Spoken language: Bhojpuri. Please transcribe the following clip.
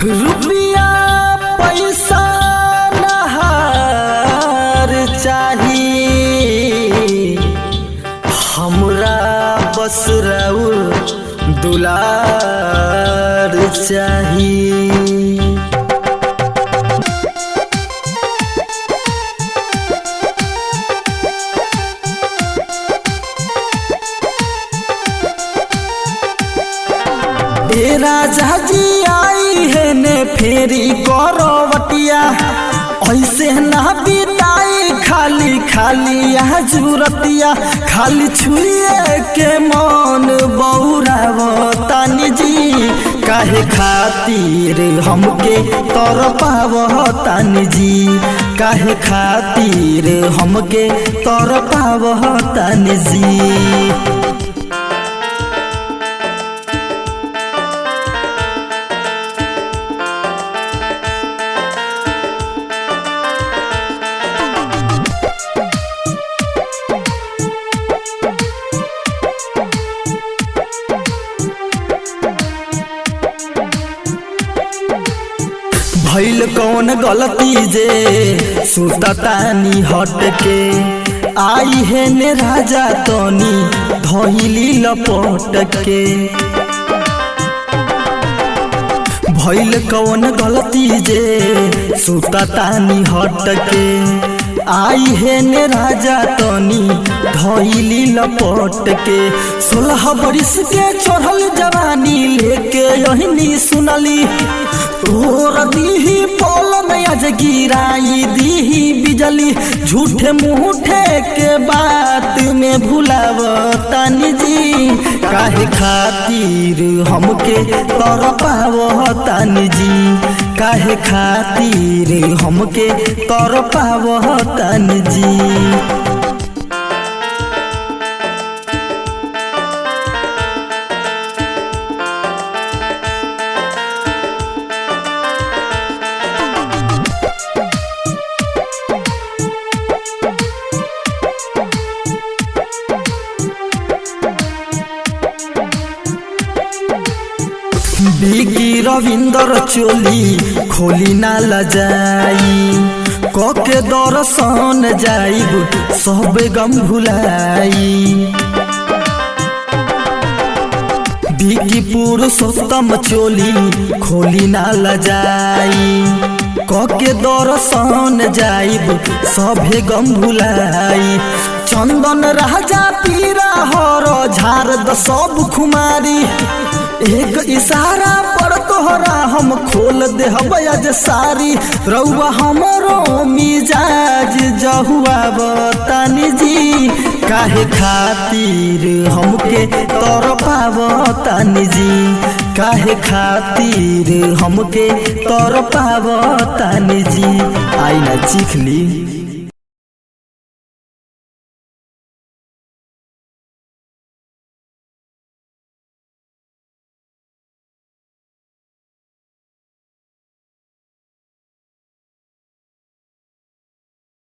रुपया पैसा नहार चाहिए हमरा बस राउर दुलार चाहिए। ए राजा जी आई है ने फेरी गौरवटिया ऐसे ना बिताई खाली खाली जरूरतिया खाली छुए के मन बौरावतानी जी काहे खातिर हमके तरपावतानी जी काहे खातिर हमके तरपावतानी जी। भइल कौन गलती जे सुततानी हट के आई है ने राजा तनी धइली लपट के। भइल कौन गलती जे सुततानी हट के आई है ने राजा तनी धइली लपट के। 16 बरिस के चढ़ल जवानी लेके यही सुनली तोर दीही पोल में आज गिराई दीही बिजली झूठे मूठे के बात में भुलावतानी जी काहे खातिर हमके तरपावतानी जी काहे खातिर हमके तरपावतानी जी। बिगी रविंदर चोली खोली ना लजाई कके दर्शन जाइब सब गम भुलाई। बिगी पुरुषोत्तम चोली खोली ना लजाई कके दर्शन जाइब सभे गम भुलाई। चंदन राजा पीरा हर झार द सब खुमारी एक इशारा पर तोहरा हम खोल दे आज सारी रउआ हमरो मिजाज जहुआ बतानी जी काहे खातिर हमके तरपावतानी जी काहे खातिर हमके तरपावतानी जी। आई ना चीख ली।